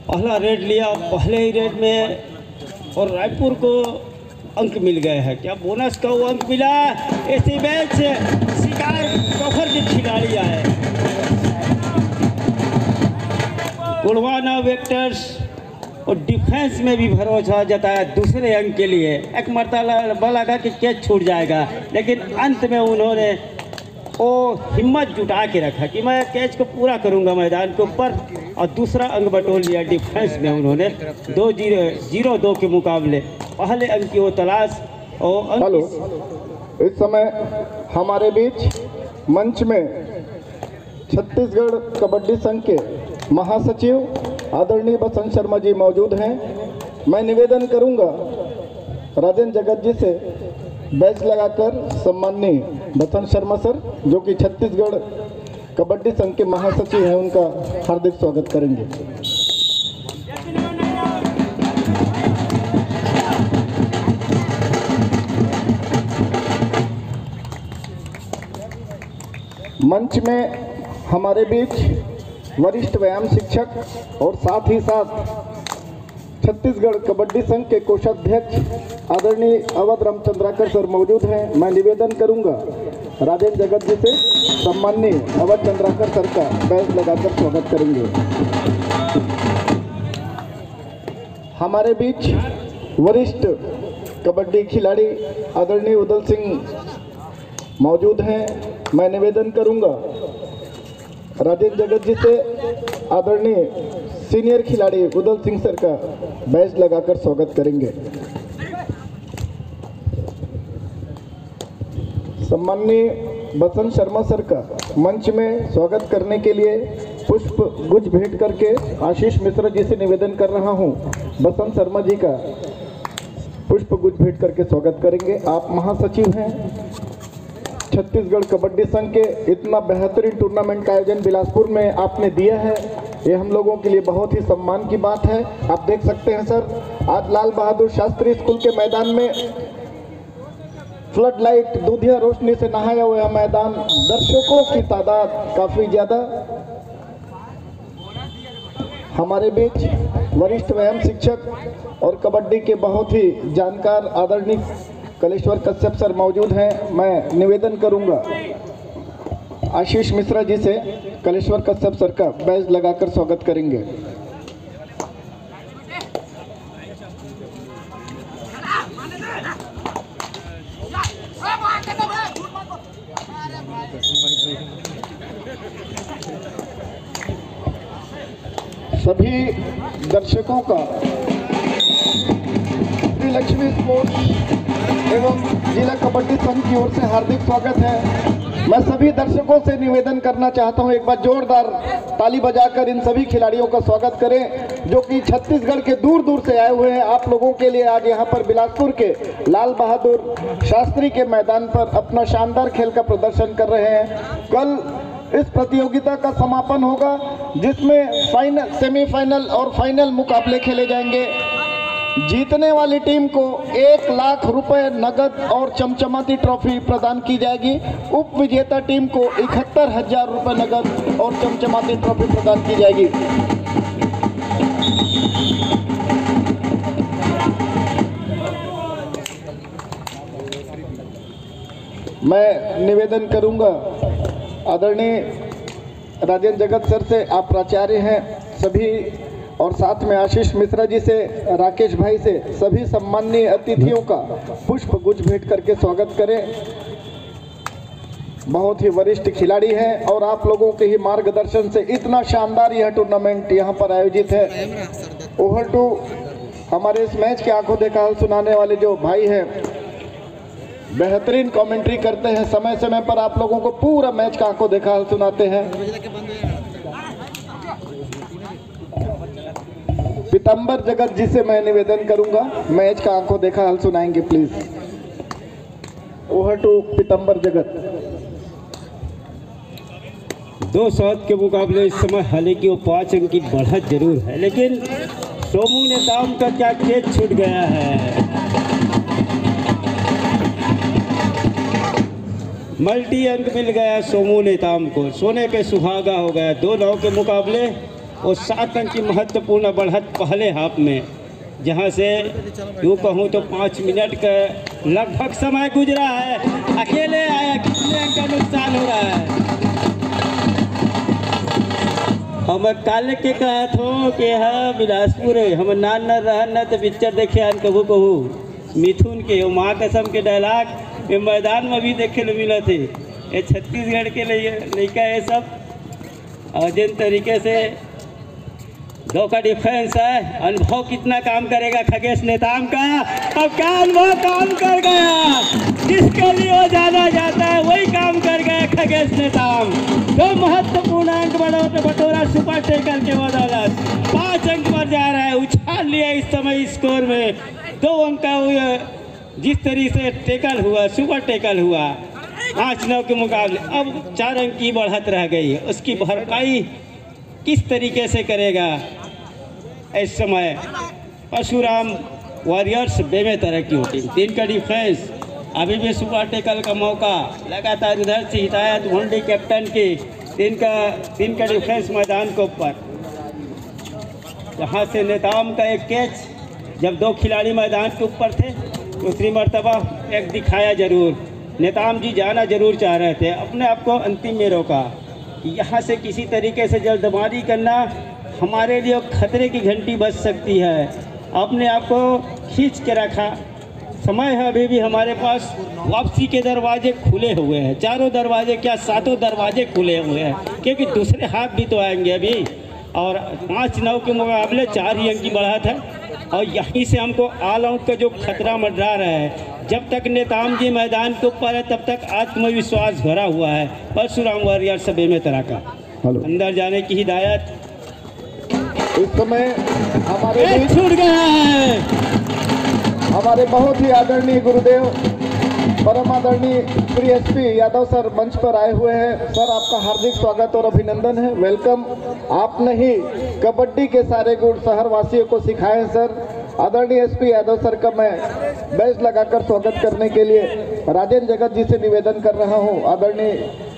पहला रेड लिया, पहले ही रेड में, और रायपुर को अंक मिल गए हैं। क्या बोनस का वो अंक मिला? ऐसी मैच शिकार कफर के खिलाड़ी आए। गुड़वाना वेक्टर्स और डिफेंस में भी भरोसा जताया दूसरे अंक के लिए। एक मरतबा लगा कि कैच छूट जाएगा, लेकिन अंत में उन्होंने वो हिम्मत जुटा के रखा कि मैं कैच को पूरा करूंगा मैदान के ऊपर, और दूसरा अंक बटोर लिया। डिफेंस में उन्होंने 2-0 के मुकाबले पहले अंक की वो तलाश और हेलो, इस समय हमारे बीच मंच में छत्तीसगढ़ कबड्डी संघ के महासचिव आदरणीय बसंत शर्मा जी मौजूद हैं। मैं निवेदन करूंगा राजेंद्र जगत जी से बैच लगाकर सम्माननीय बसंत शर्मा सर, जो कि छत्तीसगढ़ कबड्डी संघ के महासचिव हैं, उनका हार्दिक स्वागत करेंगे। मंच में हमारे बीच वरिष्ठ व्यायाम शिक्षक और साथ ही साथ छत्तीसगढ़ कबड्डी संघ के कोषाध्यक्ष आदरणीय अवध रामचंद्राकर सर मौजूद हैं। मैं निवेदन करूंगा राजेंद्र जगत जी से सम्माननीय अवध चंद्राकर सर का बैच लगाकर स्वागत करेंगे। हमारे बीच वरिष्ठ कबड्डी खिलाड़ी आदरणीय उदल सिंह मौजूद हैं। मैं निवेदन करूंगा राजेंद्र जगत जी से आदरणीय सीनियर खिलाड़ी उदल सिंह सर का बैच लगाकर स्वागत करेंगे। सम्माननीय बसंत शर्मा सर का मंच में स्वागत करने के लिए पुष्प गुच्छ भेंट करके आशीष मिश्रा जी से निवेदन कर रहा हूं, बसंत शर्मा जी का पुष्प गुच्छ भेंट करके स्वागत करेंगे। आप महासचिव हैं छत्तीसगढ़ कबड्डी संघ के। इतना बेहतरीन टूर्नामेंट का आयोजन बिलासपुर में आपने दिया है, ये हम लोगों के लिए बहुत ही सम्मान की बात है। आप देख सकते हैं सर, आज लाल बहादुर शास्त्री स्कूल के मैदान में फ्लड लाइट दूधिया रोशनी से नहाया हुआ मैदान, दर्शकों की तादाद काफी ज्यादा। हमारे बीच वरिष्ठ व्यायाम शिक्षक और कबड्डी के बहुत ही जानकार आदरणीय कलेश्वर कश्यप सर मौजूद हैं। मैं निवेदन करूंगा आशीष मिश्रा जी से कलेश्वर कश्यप सर का बैच लगाकर स्वागत करेंगे। सभी दर्शकों का श्री लक्ष्मी स्पोर्ट्स एवं जिला कबड्डी संघ की ओर से हार्दिक स्वागत है। मैं सभी दर्शकों से निवेदन करना चाहता हूं, एक बार जोरदार ताली बजाकर इन सभी खिलाड़ियों का स्वागत करें, जो कि छत्तीसगढ़ के दूर दूर से आए हुए हैं। आप लोगों के लिए आज यहां पर बिलासपुर के लाल बहादुर शास्त्री के मैदान पर अपना शानदार खेल का प्रदर्शन कर रहे हैं। कल इस प्रतियोगिता का समापन होगा, जिसमें फाइनल, सेमीफाइनल और फाइनल मुकाबले खेले जाएंगे। जीतने वाली टीम को 1 लाख रुपए नगद और चमचमाती ट्रॉफी प्रदान की जाएगी। उप विजेता टीम को 71,000 रुपए नगद और चमचमाती ट्रॉफी प्रदान की जाएगी। मैं निवेदन करूंगा आदरणीय राजेंद्र जगत सर से, आप प्राचार्य हैं सभी, और साथ में आशीष मिश्रा जी से, राकेश भाई से, सभी सम्माननीय अतिथियों का पुष्प गुच्छ भेंट करके स्वागत करें। बहुत ही वरिष्ठ खिलाड़ी हैं और आप लोगों के ही मार्गदर्शन से इतना शानदार यह टूर्नामेंट यहां पर आयोजित है। ओवर टू हमारे इस मैच के आंखों देखा हाल सुनाने वाले जो भाई हैं, बेहतरीन कमेंट्री करते हैं, समय समय पर आप लोगों को पूरा मैच का आंखों देखा हाल सुनाते हैं। पीताम्बर जगत जी से मैं निवेदन करूंगा, मैच का आंखों देखा हल सुनाएंगे प्लीज। ओवर टू पीताम्बर जगत। 2 शॉट के मुकाबले इस समय हालांकि वो 5 अंक की बढ़त जरूर है, लेकिन सोमू नेताम का क्या कैच छूट गया है। मल्टी अंक मिल गया सोमू नेताम को, सोने पे सुहागा हो गया। 2 9 के मुकाबले और 7 अंक की महत्वपूर्ण बढ़त पहले हाफ में, जहां से यूँ कहूँ तो 5 मिनट का लगभग समय गुजरा है। अकेले आया, कितने अंक का नुकसान हो रहा है। हम काले के कहा थो कि हाँ बिलासपुर है, हम नान न रह न तो पिक्चर देखे आन कहू कहू मिथुन के वो माँ कसम के डायलॉग ये मैदान में भी देखे ले मिला थे। ये छत्तीसगढ़ के लड़का ये सब, और जिन तरीके से 2 का डिफेंस है, अनुभव कितना काम करेगा खगेश नेताम का। अब क्या अनुभव काम कर गया, जिसके लिए वो जाना जाता है वही काम कर गया खगेश नेताम। 2 महत्वपूर्ण अंक बटोरा सुपर टेकर के बदौलत 5 अंक पर जा रहा है। उछाल लिया इस समय स्कोर में 2 अंक का जिस तरीके से टेकल हुआ, सुपर टेकल हुआ 5-9 के मुकाबले। अब 4 अंक की बढ़त रह गई है, उसकी भरपाई किस तरीके से करेगा। इस समय परशुराम वॉरियर्स बेमेतरा की टीम, 3 का डिफेंस, अभी भी सुपर टेकल का मौका लगातार उधर से हिदायत भोंडी कैप्टन की। 3 का डिफेंस मैदान के ऊपर, जहाँ से नेताम का एक कैच जब 2 खिलाड़ी मैदान के ऊपर थे, दूसरी मर्तबा एक दिखाया जरूर। नेताम जी जाना जरूर चाह रहे थे, अपने आप को अंतिम में रोका कि यहाँ से किसी तरीके से जल्दबाजी करना हमारे लिए खतरे की घंटी बज सकती है। अपने आप को खींच के रखा, समय है अभी भी हमारे पास, वापसी के दरवाजे खुले हुए हैं। 4 दरवाजे क्या 7 दरवाजे खुले हुए हैं, क्योंकि दूसरे हाथ भी तो आएंगे अभी। और 5-9 के मुकाबले 4 ही अंक की बढ़त है, और यहीं से हमको ऑल आउट का जो खतरा मंडरा रहा है। जब तक नेताम जी मैदान के ऊपर है तब तक आत्मविश्वास भरा हुआ है। परशुराम वॉरियर सब बेमेतरा का अंदर जाने की हिदायत इस समय हमारे छूट गया है। हमारे बहुत ही आदरणीय गुरुदेव परम आदरणीय श्री एसपी यादव सर मंच पर आए हुए हैं। सर आपका हार्दिक स्वागत और अभिनंदन है, वेलकम। आपने ही कबड्डी के सारे गुण शहर वासियों को सिखाए हैं सर। आदरणीय एसपी यादव सर का मैं बैच लगाकर स्वागत करने के लिए राजेंद्र जगत जी से निवेदन कर रहा हूं। आदरणीय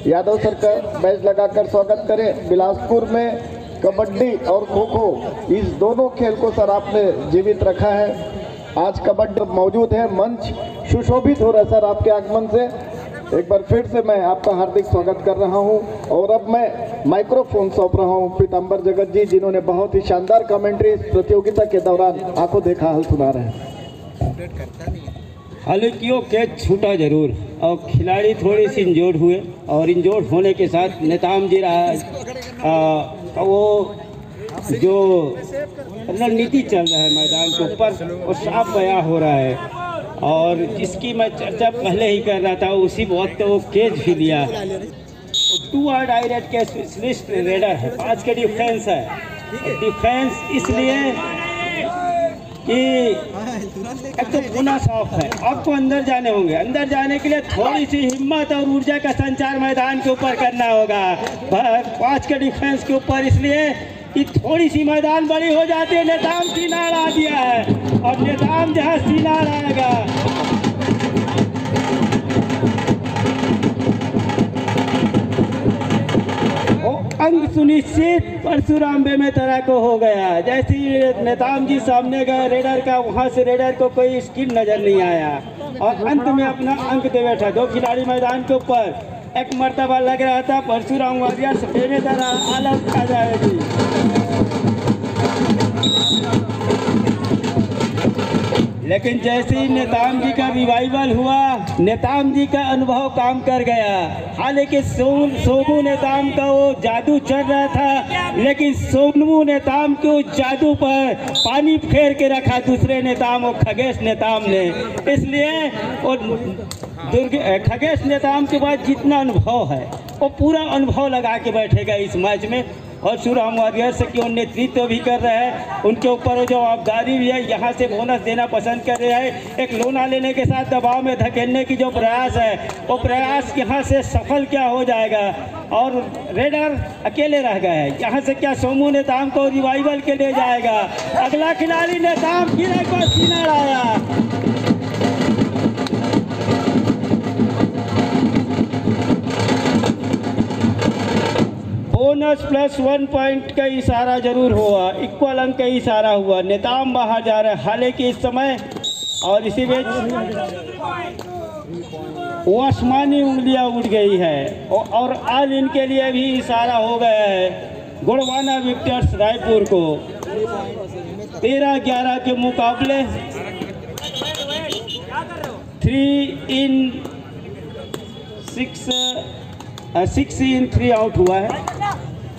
यादव सर का बैच लगाकर स्वागत करें। बिलासपुर में कबड्डी और खो खो इस दोनों खेल को सर आपने जीवित रखा है। आज कबड्डी मौजूद है, मंच सुशोभित हो रहा है सर आपके आगमन से। एक बार फिर से मैं आपका हार्दिक स्वागत कर रहा हूं। और अब मैं माइक्रोफोन सौंप रहा हूं पीताम्बर जगत जी, जिन्होंने बहुत ही शानदार कमेंट्री इस प्रतियोगिता के दौरान आंखों देखा हल सुना रहे हैं। हालांकि वो कैच छूटा जरूर, और खिलाड़ी थोड़ी सी इंजोर्ड हुए, और इंजोर्ड होने के साथ नेताम जी रहा वो जो रणनीति चल रहा है मैदान के ऊपर वो साफ बयां हो रहा है। और जिसकी मैं चर्चा पहले ही कर रहा था, उसी वक्त वो कैच भी लिया। 2 डायरेक्ट के स्पेशलिस्ट रेडर है, 5 के डिफेंस है। डिफेंस इसलिए कि एक तो पुनः साफ है, आपको अंदर जाने होंगे। अंदर जाने के लिए थोड़ी सी हिम्मत और ऊर्जा का संचार मैदान के ऊपर करना होगा 5 के डिफेंस के ऊपर, इसलिए कि थोड़ी सी मैदान बड़ी हो जाती है। नेताम सीना अड़ा दिया है, और नेताम जहाँ सीना अड़ाएगा वो अंक सुनिश्चित परशुराम बेमेतरा को हो गया। जैसे ही नेताम जी सामने गए रेडर का, वहाँ से रेडर को कोई स्किल नजर नहीं आया, और अंत में अपना अंक दे बैठा। 2 खिलाड़ी मैदान के ऊपर, एक मर्तबा लग रहा था परशुराम वॉरियर्स बेमेतरा अलग आ जाएगी। लेकिन जैसे ही नेताम जी का रिवाइवल हुआ, नेताम जी का अनुभव काम कर गया। हालांकि सोमू नेताम का वो जादू चल रहा था, लेकिन सोमू नेताम के उस जादू पर पानी फेर के रखा दूसरे नेताम और खगेश नेताम ने। इसलिए वो खगेश नेताम के बाद जितना अनुभव है वो पूरा अनुभव लगा के बैठेगा इस मैच में। परशुराम वॉरियर्स की ओर नेतृत्व भी कर रहे हैं, उनके ऊपर जवाबदारी भी है, यहाँ से बोनस देना पसंद कर रहे हैं। एक लोना लेने के साथ दबाव में धकेलने की जो प्रयास है वो प्रयास यहाँ से सफल क्या हो जाएगा और रेडर अकेले रह गए हैं। यहाँ से क्या सोमू नेताम को रिवाइवल के ले जाएगा? अगला खिलाड़ी नेताम की एक बार सीना आया। बोनस प्लस 1 पॉइंट का इशारा जरूर हुआ, इक्वल अंक का इशारा हुआ। नेताम बाहर जा रहा है हालांकि इस समय, और इसी बीच वो आसमानी उंगलियां उड़ गई है और आज इनके लिए भी इशारा हो गया है गोड़वाना विक्टर्स रायपुर को। 13-11 के मुकाबले 6 in 3 आउट हुआ है,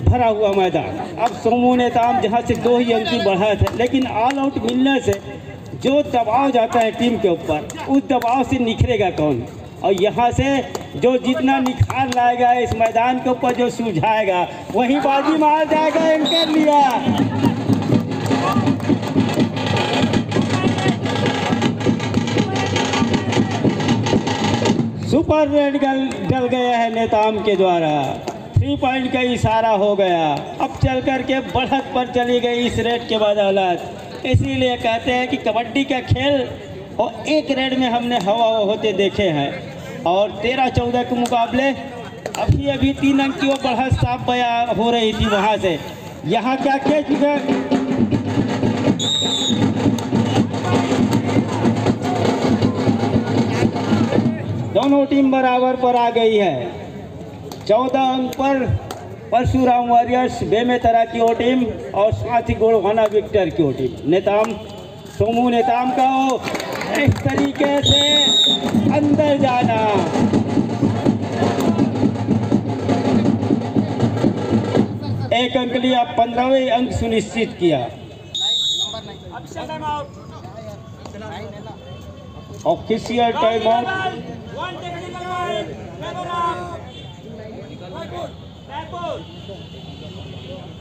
भरा हुआ मैदान। अब सोमू नेताम जहां से 2 ही अंक की बढ़त है, लेकिन ऑल आउट मिलने से जो दबाव जाता है टीम के ऊपर, उस दबाव से निखरेगा कौन? और यहाँ से जो जितना निखार लाएगा इस मैदान के ऊपर, जो सुलझाएगा वही बाजी मार जाएगा। एंकर लिया, सुपर रेड डल गया है नेताम के द्वारा। 3 पॉइंट का इशारा हो गया। अब चल कर के बढ़त पर चली गई इस रेड के बदौलत। इसीलिए कहते हैं कि कबड्डी का खेल और एक रेड में हमने हवा होते देखे हैं। और 13-14 के मुकाबले अभी 3 अंक की वो बढ़त साफ बया हो रही थी वहाँ से। यहाँ क्या दोनों टीम बराबर पर आ गई है। 14 अंक पर परशुराम वॉरियर्स बेमेतरा की ओ टीम और साथ ही गोड़वाना विक्टर की ओ टीम। नेताम सोमू नेताम का इस तरीके से अंदर जाना, एक अंक लिया, 15वें अंक सुनिश्चित किया। Official time out,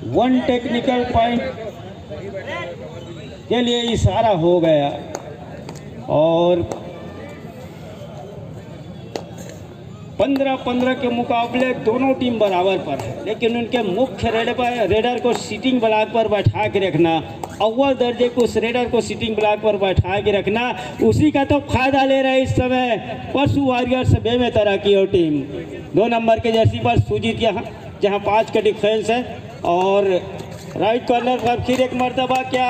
one technical point के लिए इशारा हो गया। और 15-15 के मुकाबले दोनों टीम बराबर पर है, लेकिन उनके मुख्य रेडर को सीटिंग ब्लॉक पर बैठा के रखना, अव्वल दर्जे को उस रेडर को सीटिंग ब्लॉक पर बैठा के रखना, उसी का तो फायदा ले रहे इस समय परशु वॉरियर्स बेमेतरा की और टीम। 2 नंबर के जर्सी पर सुजीत यहाँ जहाँ 5 का डिफेंस है। और राइट कॉर्नर पर फिर एक मरतबा क्या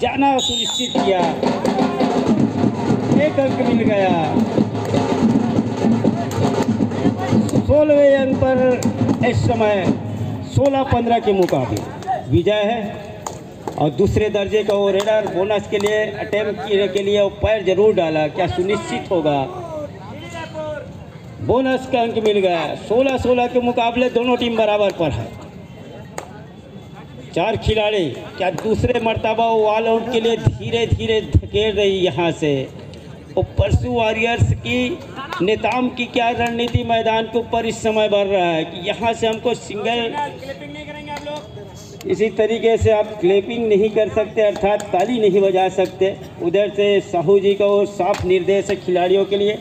जाना सुनिश्चित किया, 1 अंक मिल गया। 16वें अंक पर इस समय 16-15 के मुकाबले विजय है। और दूसरे दर्जे का वो रेडर बोनस के लिए अटेम्प्ट के लिए वो पैर जरूर डाला, क्या सुनिश्चित होगा? बोनस का अंक मिल गया। 16-16 के मुकाबले दोनों टीम बराबर पर है। 4 खिलाड़ी क्या दूसरे मर्तबा ऑल आउट के लिए धीरे धीरे धकेल रही यहाँ से। और परशु वॉरियर्स की नेताम की क्या रणनीति मैदान के ऊपर इस समय बढ़ रहा है कि यहाँ से हमको सिंगल, इसी तरीके से आप क्लैपिंग नहीं कर सकते, अर्थात ताली नहीं बजा सकते। उधर से साहू जी का वो साफ निर्देश है खिलाड़ियों के लिए,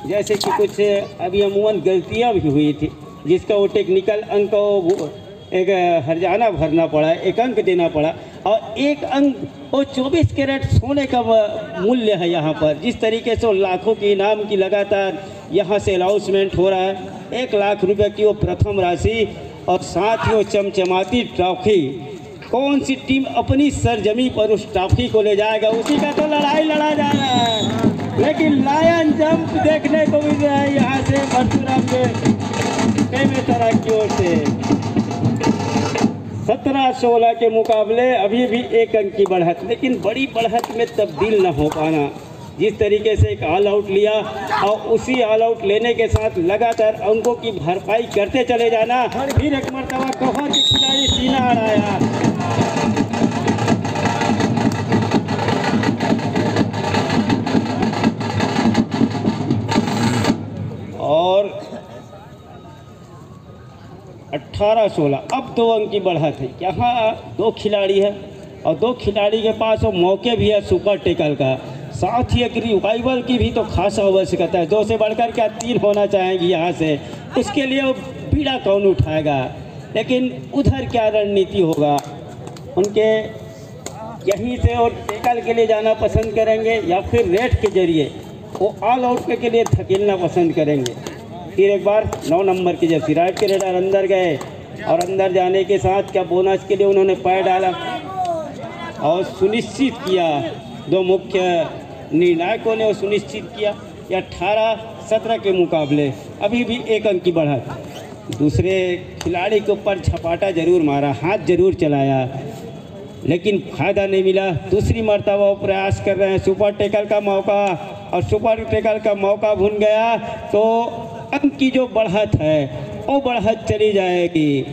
जैसे कि कुछ अभी अमूमन गलतियाँ भी हुई थी जिसका वो टेक्निकल अंक एक हर्जाना भरना पड़ा, 1 अंक देना पड़ा। और 1 अंक वो 24 कैरेट सोने का मूल्य है यहाँ पर। जिस तरीके से लाखों के इनाम की लगातार यहाँ से अनाउंसमेंट हो रहा है, 1 लाख रुपए की वो प्रथम राशि और साथ ही वो चमचमाती ट्रॉफी। कौन सी टीम अपनी सरजमी पर उस ट्रॉफी को ले जाएगा, उसी का तो लड़ाई लड़ा जा रहा है। लेकिन लायन जंप देखने को मिल रहा है यहाँ से परशुराम के बेमेतरा की ओर से। 17-16 के मुकाबले अभी भी 1 अंक की बढ़त, लेकिन बड़ी बढ़त में तब्दील न हो पाना। जिस तरीके से एक ऑल आउट लिया और उसी ऑल आउट लेने के साथ लगातार अंकों की भरपाई करते चले जाना। फिर एक मरतबा कोहर के खिलाड़ी सीना हराया। और 18-16। अब 2 अंक की बढ़त है। यहाँ 2 खिलाड़ी है और 2 खिलाड़ी के पास वो मौके भी है सुपर टेकल का, साथ ही एक रिवाइवल की भी तो खास आवश्यकता है। 2 से बढ़कर क्या 3 होना चाहेंगे यहाँ से, उसके लिए वो बीड़ा कौन उठाएगा। लेकिन उधर क्या रणनीति होगा, उनके यहीं से और टेकल के लिए जाना पसंद करेंगे या फिर रेड के जरिए वो ऑल आउट के लिए धकेलना पसंद करेंगे। फिर एक बार 9 नंबर की जर्सी राइट के रेडर अंदर गए और अंदर जाने के साथ क्या बोनस के लिए उन्होंने पैर डाला और सुनिश्चित किया। 2 मुख्य निर्णायकों ने वो सुनिश्चित किया कि 18-17 के मुकाबले अभी भी 1 अंक की बढ़त। दूसरे खिलाड़ी के ऊपर झपाटा जरूर मारा, हाथ जरूर चलाया, लेकिन फ़ायदा नहीं मिला। दूसरी मर्तबा वो प्रयास कर रहे हैं सुपर टेकल का मौका, और सुपर टेकल का मौका भूल गया तो अंक की जो बढ़त है वो बढ़त चली जाएगी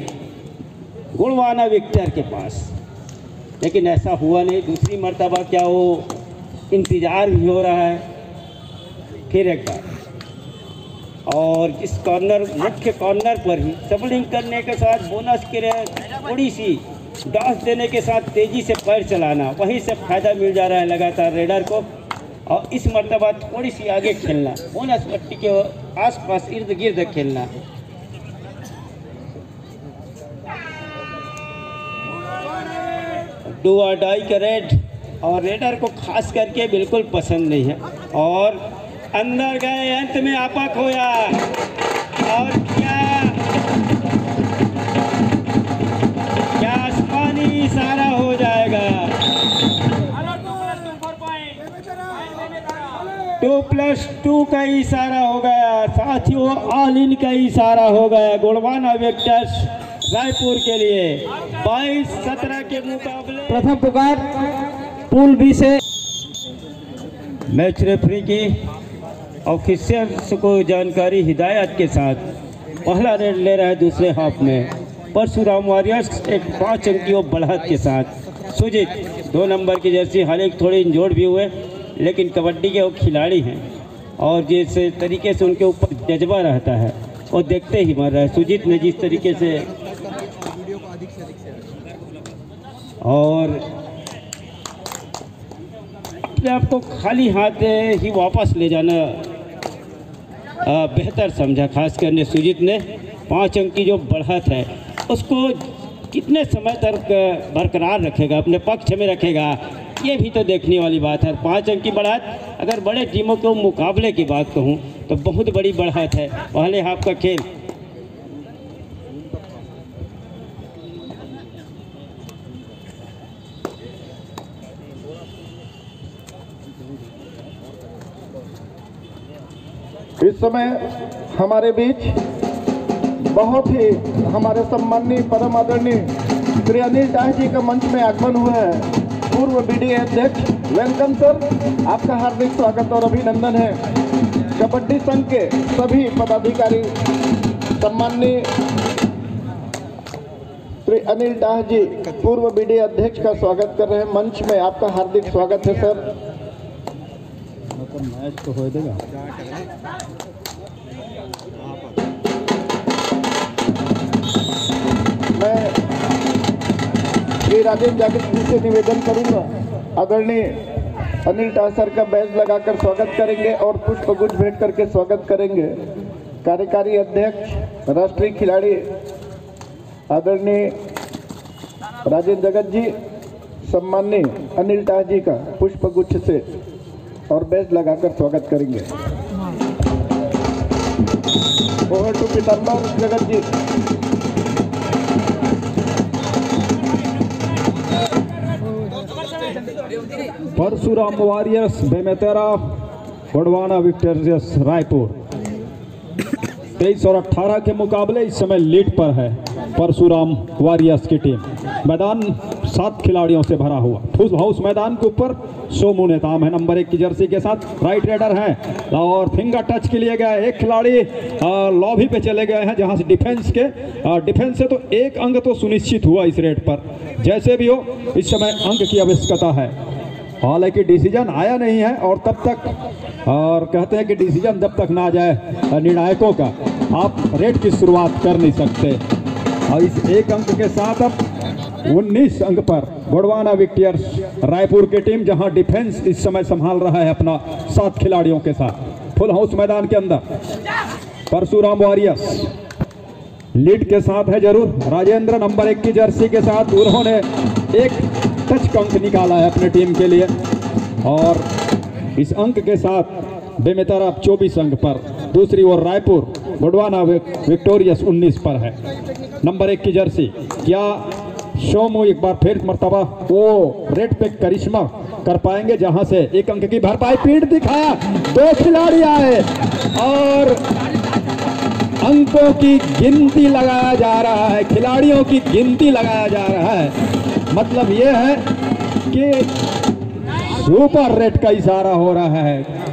गुणवाना विक्टर के पास। लेकिन ऐसा हुआ नहीं। दूसरी मर्तबा क्या वो इंतज़ार भी हो रहा है। फिर एक बार और इस कॉर्नर मुख्य कॉर्नर पर ही सबलिंग करने के साथ बोनस के लिए थोड़ी सी डॉस देने के साथ तेज़ी से पैर चलाना, वहीं से फ़ायदा मिल जा रहा है लगातार रेडर को। और इस मर्तबा थोड़ी सी आगे खेलना, बोनस पट्टी के आसपास इर्द गिर्द खेलना। डू और डाई का रेड और रेडर को खास करके बिल्कुल पसंद नहीं है। और अंदर गए, अंत में आपा खोया और क्या आसमानी इशारा हो जाएगा। 2+2 का इशारा हो गया, साथ ही वो ऑल इन का इशारा हो गया गुणवाना वेक्टर्स रायपुर के लिए 22-17 के मुकाबले। प्रथम पुकार पूल बी से। मैच रेफरी की ऑफिसर्स को जानकारी हिदायत के साथ पहला रेड ले रहा है दूसरे हाफ में परशुराम वॉरियर्स एक 5 अंकियों बढ़त के साथ। सुजीत 2 नंबर की जर्सी, हालांकि थोड़े इंजोर्ड भी हुए, लेकिन कबड्डी के वो खिलाड़ी हैं और जिस तरीके से उनके ऊपर जज्बा रहता है वो देखते ही मर रहा है। सुजीत ने जिस तरीके से और अपने आप को खाली हाथ ही वापस ले जाना बेहतर समझा, खास करने सुजीत ने 5 अंक की जो बढ़त है उसको कितने समय तक बरकरार रखेगा, अपने पक्ष में रखेगा, ये भी तो देखने वाली बात है। 5 अंक की बढ़त अगर बड़े टीमों के मुकाबले की बात कहूँ तो बहुत बड़ी बढ़त है। पहले हाफ का खेल इस समय हमारे बीच बहुत ही हमारे सम्माननीय परम आदरणीय श्री अनिल दास जी का मंच में आगमन हुआ है। पूर्व बीडीए अध्यक्ष वेलकम सर, आपका हार्दिक स्वागत और अभिनंदन है। कबड्डी संघ के सभी पदाधिकारी सम्माननीय श्री अनिल दास जी पूर्व बीडीए अध्यक्ष का स्वागत कर रहे हैं। मंच में आपका हार्दिक स्वागत है सर। मैच तो हो देगा। मैं श्री राजेंद्र जागृत जी से निवेदन करूंगा, आदरणीय अनिल दास सर का बैज लगाकर स्वागत करेंगे और पुष्प गुच्छ भेंट करके स्वागत करेंगे। कार्यकारी अध्यक्ष राष्ट्रीय खिलाड़ी आदरणीय राजेंद्र जगत जी सम्माननीय अनिल दास जी का पुष्प गुच्छ से और बैज लगाकर स्वागत करेंगे। ओवर टू पीताम्बर जगत जी। परशुराम वॉरियर्स बेमेतरा गुणवाना विक्टोरियस रायपुर 23 और 18 के मुकाबले इस समय लीड पर है परशुराम वॉरियर्स की टीम। मैदान 7 खिलाड़ियों से भरा हुआ। फुल हाउस मैदान के ऊपर सोमू नेताम है नंबर 1 की जर्सी के साथ, राइट रेडर हैं और फिंगर टच के लिए गए। एक खिलाड़ी लॉबी पे चले गए हैं जहां से डिफेंस से तो 1 अंक तो सुनिश्चित हुआ इस रेड पर। जैसे भी हो इस समय अंक की आवश्यकता है, हालांकि डिसीजन आया नहीं है और तब तक और कहते हैं कि डिसीजन जब तक ना आ जाए निर्णायकों का आप रेड की शुरुआत कर नहीं सकते। और इस एक अंक के साथ अब 19 अंक पर गोंडवाना विक्टर्स रायपुर की टीम, जहां डिफेंस इस समय संभाल रहा है अपना 7 खिलाड़ियों के साथ फुल हाउस मैदान के अंदर। परशुराम वॉरियर्स लीड के साथ है जरूर। राजेंद्र नंबर 1 की जर्सी के साथ उन्होंने एक टच अंक निकाला है अपने टीम के लिए और इस अंक के साथ बेमेतरा 24 अंक पर। दूसरी ओर रायपुर गोंडवाना विक्टोरियस 19 पर है। नंबर 1 की जर्सी क्या शोमू एक बार फिर मर्तबा वो रेड पे करिश्मा कर पाएंगे, जहां से एक अंक की भरपाई। पीठ दिखाया, 2 खिलाड़ी आए और अंकों की गिनती लगाया जा रहा है, खिलाड़ियों की गिनती लगाया जा रहा है। मतलब यह है कि सुपर रेड का इशारा हो रहा है।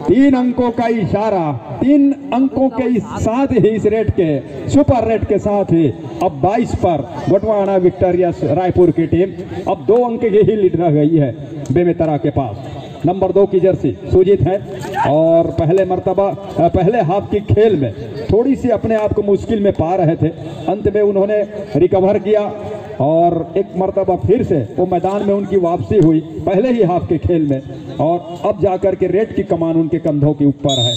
3 अंकों का इशारा, 3 अंकों के साथ ही इस रेड के सुपर रेड के साथ ही अब 22 पर गोंडवाना विक्टोरियस रायपुर की टीम। अब 2 अंक की ही लीड रह गई है बेमेतरा के पास। नंबर 2 की जर्सी सुजीत है और पहले हाफ की खेल में थोड़ी सी अपने आप को मुश्किल में पा रहे थे, अंत में उन्होंने रिकवर किया और एक मर्तबा फिर से वो मैदान में उनकी वापसी हुई पहले ही हाफ के खेल में और अब जाकर के रेड की कमान उनके कंधों के ऊपर है।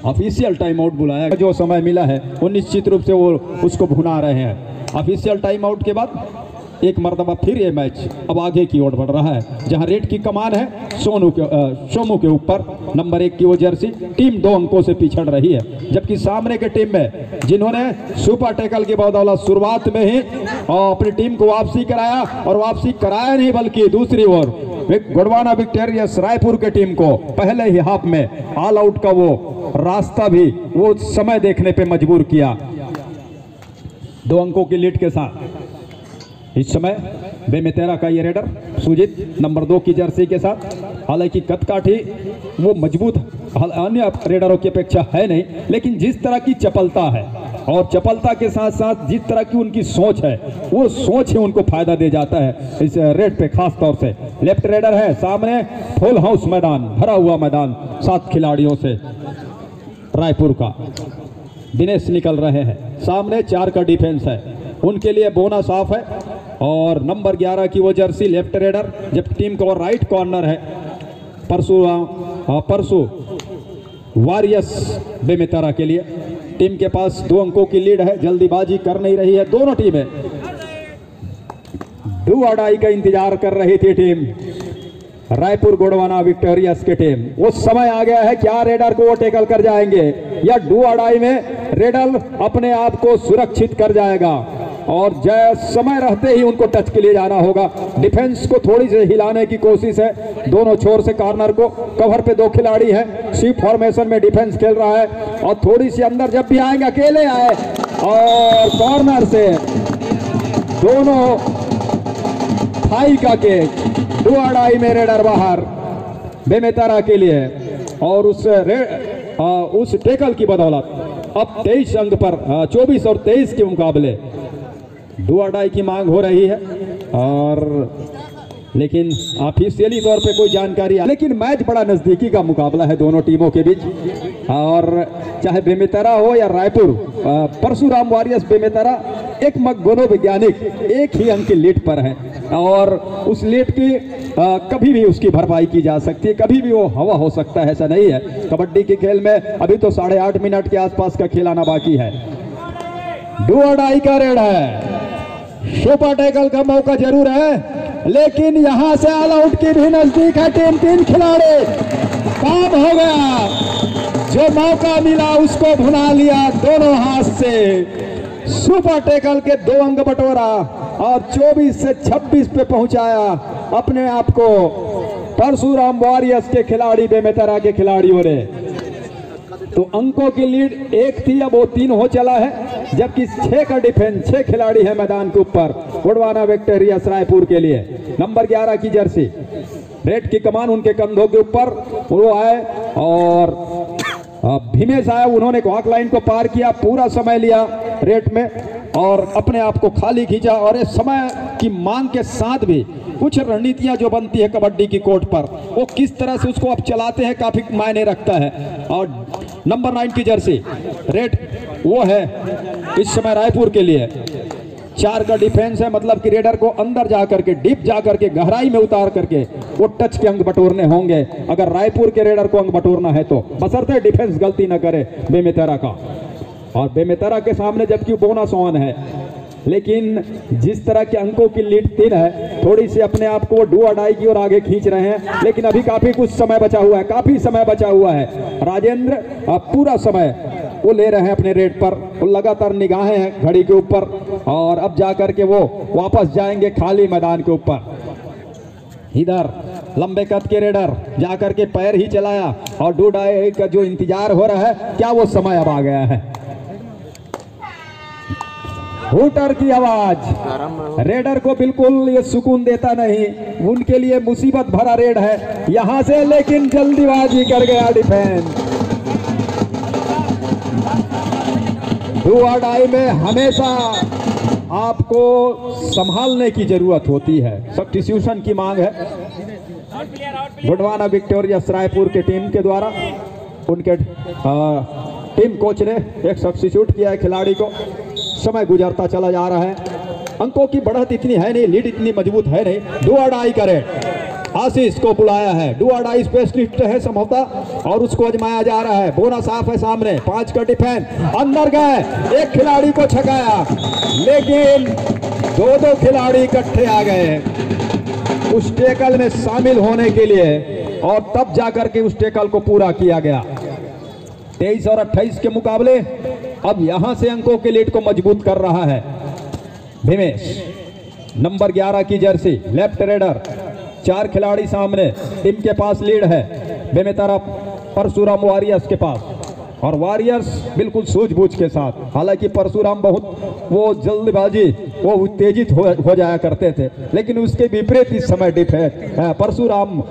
ऑफिशियल टाइम आउट बुलाया, जो समय मिला है वो निश्चित रूप से वो उसको भुना रहे हैं। ऑफिशियल टाइम आउट के बाद एक मर्तबा फिर ये मैच अब आगे की ओर बढ़ रहा है, जहां रेड की कमान है सोमू के ऊपर। नंबर 1 की वो जर्सी टीम 2 अंकों से पिछड़ रही है, जबकि सामने के टीम में जिन्होंने सुपर टैकल की बदौलत शुरुआत में ही अपनी टीम को वापसी कराया और वापसी कराया नहीं बल्कि दूसरी ओर गोंडवाना विक्टोरियस रायपुर के टीम को पहले ही हाफ में ऑल आउट का वो रास्ता भी वो समय देखने पे मजबूर किया। 2 अंकों की लीड के साथ इस समय बेमेतरा का ये रेडर सुजीत नंबर 2 की जर्सी के साथ, हालांकि कदकाठी वो मजबूत अन्य रेडरों की अपेक्षा है नहीं, लेकिन जिस तरह की चपलता है और चपलता के साथ साथ जिस तरह की उनकी सोच है वो सोच ही उनको फायदा दे जाता है इस रेड पे खास तौर से। लेफ्ट रेडर है सामने, फुल हाउस मैदान, भरा हुआ मैदान 7 खिलाड़ियों से रायपुर का। दिनेश निकल रहे हैं, सामने 4 का डिफेंस है, उनके लिए बोनस ऑफ है और नंबर 11 की वो जर्सी लेफ्ट रेडर, जब टीम का राइट कॉर्नर है परसू वॉरियर्स बेमेतरा के लिए। टीम के पास 2 अंकों की लीड है, जल्दीबाजी कर नहीं रही है दोनों टीमें। डू और डाई का इंतजार कर रही थी टीम रायपुर गोंडवाना विक्टोरियस की टीम। वो समय आ गया है, क्या रेडर को वो टेकल कर जाएंगे या डू और डाई में रेडर अपने आप को सुरक्षित कर जाएगा और समय रहते ही उनको टच के लिए जाना होगा। डिफेंस को थोड़ी सी हिलाने की कोशिश है, दोनों छोर से कॉर्नर को कवर पे 2 खिलाड़ी हैं, सी फॉर्मेशन में डिफेंस खेल रहा है और थोड़ी सी अंदर जब भी आएंगे अकेले आए और कॉर्नर से दोनों थाई का कैच, डुआडाई में रेडर बाहर बेमेतरा के लिए और उस टेकल की बदौलत अब 23 अंक पर 24 और 23 के मुकाबले डुआडाई की मांग हो रही है और लेकिन ऑफिशियली तौर पे कोई जानकारी, लेकिन मैच बड़ा नजदीकी का मुकाबला है दोनों टीमों के बीच और चाहे बेमेतरा हो या रायपुर, परशुराम वॉरियर्स बेमेतरा एक मनोवैज्ञानिक एक ही अंक की लीड पर है और उस लीड की कभी भी उसकी भरपाई की जा सकती है, कभी भी वो हवा हो सकता है, ऐसा नहीं है। कबड्डी के खेल में अभी तो 8.5 मिनट के आसपास का खेल आना बाकी है। डू और डाई का रेड है, सुपर टैकल का मौका जरूर है लेकिन यहां से ऑल आउट की भी नजदीक है टीम। 3 खिलाड़ी, काम हो गया, जो मौका मिला उसको भुना लिया दोनों हाथ से। सुपर टैकल के 2 अंक बटोरा और 24 से 26 पे पहुंचाया अपने आप को परशुराम वॉरियर्स के खिलाड़ी बेमेतरा के खिलाड़ियों ने। तो अंकों की लीड 1 थी, अब वो 3 हो चला है, जबकि 6 का डिफेंस, 6 खिलाड़ी है मैदान के ऊपर गोंडवाना विक्टोरियस रायपुर के लिए। नंबर 11 की जर्सी, रेड की कमान उनके कंधों के ऊपर वो आए और भीमेश आया, उन्होंने क्लॉक लाइन को पार किया, पूरा समय लिया रेड में और अपने आप को खाली खींचा और इस समय की मांग के साथ भी कुछ रणनीतियां जो बनती है कबड्डी की कोर्ट पर वो किस तरह से उसको अब चलाते हैं काफी मायने रखता है। और नंबर 9 की जर्सी, रेड वो है इस समय रायपुर के लिए। 4 का डिफेंस है, मतलब कि रेडर को अंदर जा करके, डीप जा करके, गहराई में उतार करके वो टच के अंक बटोरने होंगे अगर रायपुर के रेडर को अंक बटोरना है तो, बशर्ते डिफेंस गलती न करे बेमेतरा का। और बेमेतरा के सामने जबकि बोनस ऑन है, लेकिन जिस तरह के अंकों की लीड 3 है, थोड़ी सी अपने आप को डू और डाई की ओर आगे खींच रहे हैं। लेकिन अभी काफी कुछ समय बचा हुआ है, काफी समय बचा हुआ है। राजेंद्र अब पूरा समय वो ले रहे हैं अपने रेड पर, वो लगातार निगाहें हैं घड़ी के ऊपर, और अब जाकर के वो वापस जाएंगे खाली मैदान के ऊपर। इधर लंबे कद के रेडर जाकर के पैर ही चलाया, और डू डाई का जो इंतजार हो रहा है, क्या वो समय अब आ गया है। हूटर की आवाज रेडर को बिल्कुल ये सुकून देता नहीं, उनके लिए मुसीबत भरा रेड है यहां से, लेकिन जल्दीबाजी कर गया डिफेंस। डू और डाई में हमेशा आपको संभालने की जरूरत होती है, सब्स्टिट्यूशन की मांग है। गोंडवाना विक्टोरियस रायपुर के टीम के द्वारा उनके टीम कोच ने एक सब्स्टिट्यूट किया है खिलाड़ी को। समय गुजरता चला जा रहा है, अंकों की बढ़त इतनी है नहीं, लीड इतनी मजबूत है नहीं। डू और डाई करे, आशीष को बुलाया है, डू और डाई स्पेशलिस्ट है संभवतः, और उसको आजमाया जा रहा है। बोनस साफ है सामने, 5 का डिफेंस, अंदर गए, एक खिलाड़ी को छकाया, लेकिन 2 खिलाड़ी इकट्ठे आ गए उस टेकल में शामिल होने के लिए, और तब जाकर के उस टेकल को पूरा किया गया। 23 और 28 के मुकाबले अब यहां से अंकों के लीड को मजबूत कर रहा है भीमेश। नंबर 11 की जर्सी, लेफ्ट रेडर, 4 खिलाड़ी सामने, टीम के पास लीड है बेमेतरा परशुराम वॉरियर्स के पास, और वॉरियर्स बिल्कुल सूझबूझ के साथ। हालांकि परशुराम बहुत वो जल्दबाजी, वो उत्तेजित हो जाया करते थे, लेकिन उसके विपरीत इस समय परशुराम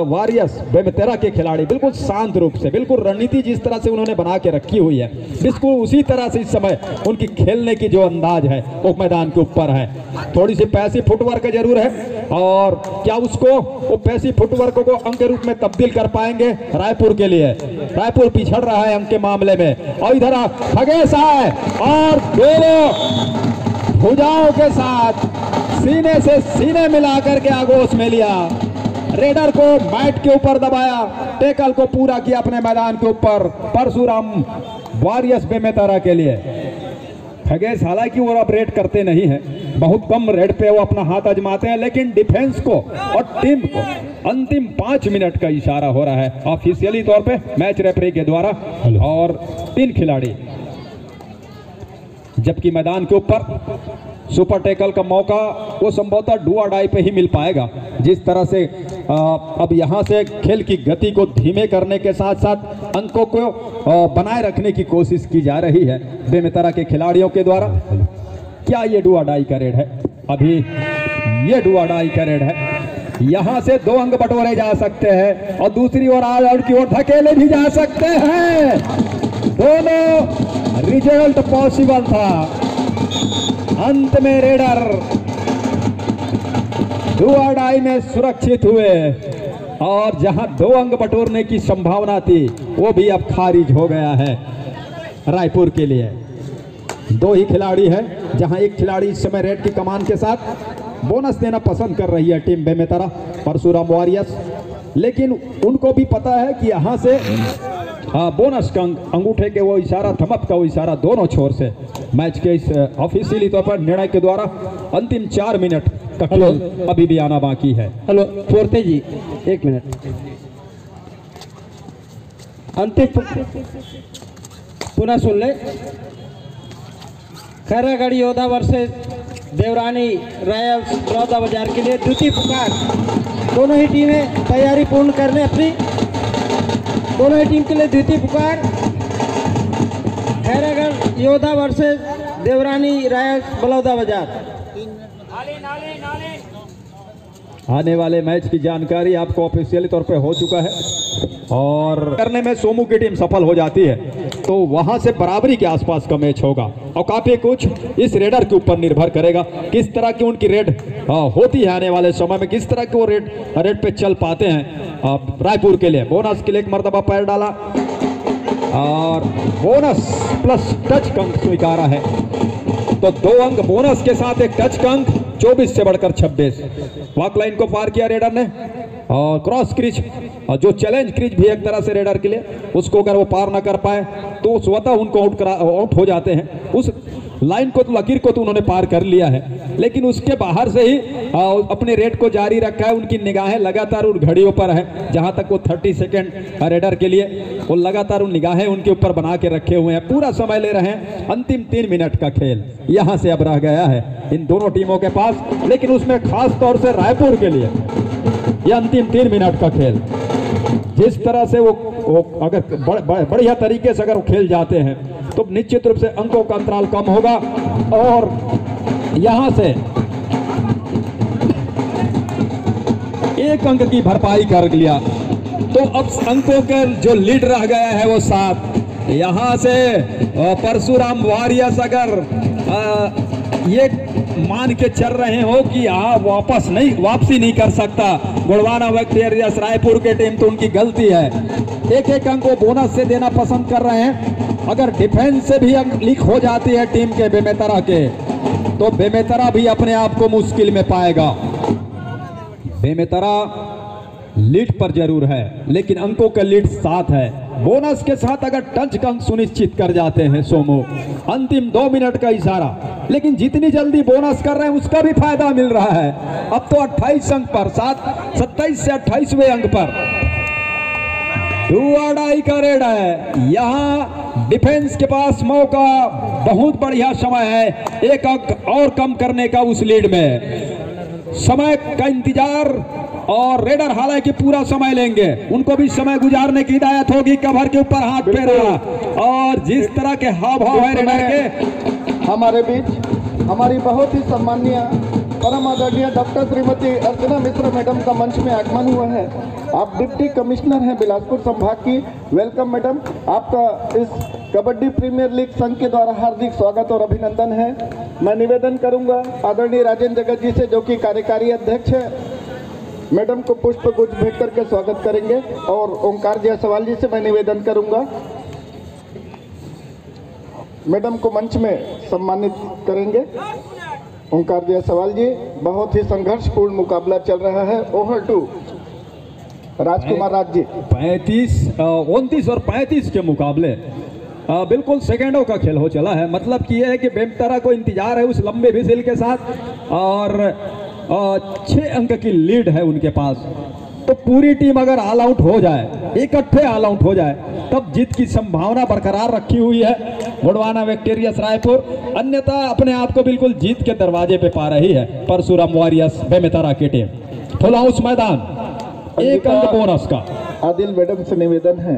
वॉरियर्स बेमेतरा के खिलाड़ी बिल्कुल शांत रूप से, बिल्कुल रणनीति जिस तरह से उन्होंने बना के रखी हुई है, बिल्कुल उसी तरह से इस समय उनकी खेलने की जो अंदाज है वो मैदान के ऊपर है। थोड़ी सी पैसिव फुटवर्क जरूर है, और क्या उसको वो पैसिव फुटवर्क को अंक के रूप में तब्दील कर पाएंगे रायपुर के लिए। रायपुर पिछड़ रहा है अंक के मामले में, और इधर खगेश है, और दोनों भुजाओं के साथ सीने से सीने मिलाकर के आगोश में लिया, रेडर को मैट के ऊपर दबाया, टेकल को पूरा किया अपने मैदान के ऊपर परशुराम वॉरियर्स बेमेतरा के लिए। खगेश हालांकि वो अब रेड करते नहीं हैं, बहुत कम रेड पे वो अपना हाथ आजमाते हैं, लेकिन डिफेंस को और टीम को अंतिम 5 मिनट का इशारा हो रहा है ऑफिशियली तौर पे मैच रेफरी के द्वारा, और 3 खिलाड़ी, जबकि मैदान के ऊपर सुपर टैकल का मौका वो संभवतः डू और डाई पे ही मिल पाएगा। जिस तरह से अब यहां से खेल की गति को धीमे करने के साथ साथ अंकों को बनाए रखने की कोशिश की जा रही है बेमेतरा के खिलाड़ियों के द्वारा। क्या ये डू और डाई का रेड है? अभी ये डू और डाई का रेड है। यहां से 2 अंक बटोरे जा सकते हैं, और दूसरी ओर आउट की ओर धकेले भी जा सकते हैं। दोनों रिजल्ट पॉसिबल था। अंत में रेडर डू और डाई में सुरक्षित हुए, और जहां 2 अंक बटोरने की संभावना थी वो भी अब खारिज हो गया है रायपुर के लिए। 2 ही खिलाड़ी हैं, जहां एक खिलाड़ी इस समय रेड की कमान के साथ बोनस देना पसंद कर रही है टीम बेमेतरा परशुराम वॉरियर्स, लेकिन उनको भी पता है कि यहां से बोनस का अंगूठे के वो इशारा, थमक का वो इशारा दोनों छोर से मैच के इस ऑफिशियली तौर पर निर्णय के द्वारा अंतिम 4 मिनट का खेल अभी भी आना बाकी है। हेलो फोर्ते जी, 1 मिनट। अंतिम पुनः सुन ले। खैरागढ़ योद्धा वर्सेस देवरानी रॉयल्स बलौदा बाजार के लिए द्वितीय पुकार। दोनों ही टीमें तैयारी पूर्ण कर लें अपनी। दोनों ही टीम के लिए द्वितीय पुकार। खैरागढ़ योद्धा वर्सेस देवरानी रॉयल्स बलौदा बाजार। आने वाले मैच की जानकारी आपको ऑफिशियली तौर पे हो चुका है, और करने में सोमू की टीम सफल हो जाती है तो वहां से बराबरी के आसपास का मैच होगा, और काफी कुछ इस रेडर के ऊपर निर्भर करेगा किस तरह की उनकी रेड होती है आने वाले समय में, किस तरह के वो रेड पे चल पाते हैं रायपुर के लिए। बोनस के लिए एक मरतबा पैर डाला, और बोनस प्लस टच का अंक स्वीकारा है। तो 2 अंक बोनस के साथ एक टच का अंक, 24 से बढ़कर 26। वॉक लाइन को पार किया रेडर ने और क्रॉस क्रीज, और जो चैलेंज क्रीज भी एक तरह से रेडर के लिए, उसको अगर वो पार ना कर पाए तो स्वतः उनको आउट हो जाते हैं। उस लाइन को तो, लकीर को तो उन्होंने पार कर लिया है, लेकिन उसके बाहर से ही अपने रेड को जारी रखा है। उनकी निगाहें लगातार उन घड़ियों पर है, जहां तक वो 30 सेकेंड रेडर के लिए वो लगातार उन निगाहें उनके ऊपर बना के रखे हुए हैं। पूरा समय ले रहे हैं। अंतिम 3 मिनट का खेल यहां से अब रह गया है इन दोनों टीमों के पास, लेकिन उसमें खास तौर से रायपुर के लिए यह अंतिम 3 मिनट का खेल, जिस तरह से वो अगर बढ़िया तरीके से अगर वो खेल जाते हैं तो निश्चित रूप से अंकों का अंतराल कम होगा और यहां से 1 अंक की भरपाई कर लिया तो अब अंकों के जो लीड रह गया है वो 7। यहां से परशुराम वॉरियर्स अगर ये मान के चल रहे हो कि यहाँ वापसी नहीं कर सकता गोंडवाना विक्टोरियस रायपुर के टीम, तो उनकी गलती है। 1-1 अंक वो बोनस से देना पसंद कर रहे हैं। अगर डिफेंस से भी अंक लीक हो जाती है टीम के बेमेतरा के, तो बेमेतरा भी अपने आप को मुश्किल में पाएगा। बेमेतरा लीड पर जरूर है, लेकिन अंकों का लीड 7 है। बोनस के साथ अगर टच का अंक सुनिश्चित कर जाते हैं सोमो, अंतिम 2 मिनट का इशारा, लेकिन जितनी जल्दी बोनस कर रहे हैं उसका भी फायदा मिल रहा है। अब तो 28 अंक पर, 27 से 28वें अंक पर डुआडाई का रेड है। यहाँ डिफेंस के पास मौका, बहुत बढ़िया समय है 1 अंक और कम करने का उस लीड में। समय का इंतजार और रेडर हालांकि पूरा समय लेंगे, उनको भी समय गुजारने की हिदायत होगी। कवर के ऊपर हाथ फेरा और जिस तरह के हाव भाव है रेडर के, हमारे बीच हमारी बहुत ही सम्मानीय परम आदरणीय डॉक्टर श्रीमती अर्चना मिश्र मैडम का मंच में आगमन हुआ है। आप डिप्टी कमिश्नर हैं बिलासपुर संभाग की। वेलकम मैडम, आपका इस कबड्डी प्रीमियर लीग संघ के द्वारा हार्दिक स्वागत और अभिनंदन है। मैं निवेदन करूंगा आदरणीय राजेंद्र जगत जी से, जो कि कार्यकारी अध्यक्ष है, मैडम को पुष्प गुच्छ भेंट करके स्वागत करेंगे। और ओंकार जायसवाल जी से मैं निवेदन करूंगा, मैडम को मंच में सम्मानित करेंगे। ओंकार जायसवाल जी, बहुत ही संघर्षपूर्ण मुकाबला चल रहा है। ओवर टू राजकुमार राज जी। 29 और 35 के मुकाबले बिल्कुल सेकेंडों का खेल हो चला है। मतलब कि यह है कि बेमेतरा को इंतजार है उस लंबे विजिल के साथ और 6 अंक की लीड है उनके पास। तो पूरी टीम अगर ऑल आउट हो जाए, इकट्ठे ऑल आउट हो जाए, तब जीत की संभावना बरकरार रखी हुई है गोंडवाना विक्टोरियस रायपुर। अन्यथा अपने आप को बिल्कुल जीत के दरवाजे पे पा रही है परशुराम वॉरियर्स बेमेतरा की टीम। फुल हाउस मैदान, 1 अंक बोनस का। आदिल मैडम से निवेदन है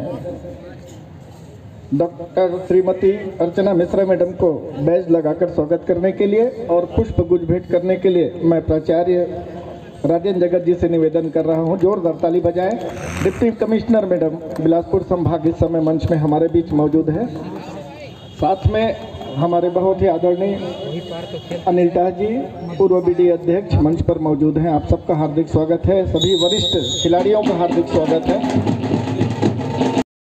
डॉक्टर श्रीमती अर्चना मिश्रा मैडम को बैज लगाकर स्वागत करने के लिए और पुष्प गुच्छ भेंट करने के लिए मैं प्राचार्य राजेंद्र जगत जी से निवेदन कर रहा हूं। जोरदार ताली बजाएं। डिप्टी कमिश्नर मैडम बिलासपुर संभाग इस समय मंच में हमारे बीच मौजूद है। साथ में हमारे बहुत ही आदरणीय अनिल टाह जी, पूर्व बीडी अध्यक्ष, मंच पर मौजूद हैं। आप सबका हार्दिक स्वागत है। सभी वरिष्ठ खिलाड़ियों का हार्दिक स्वागत है।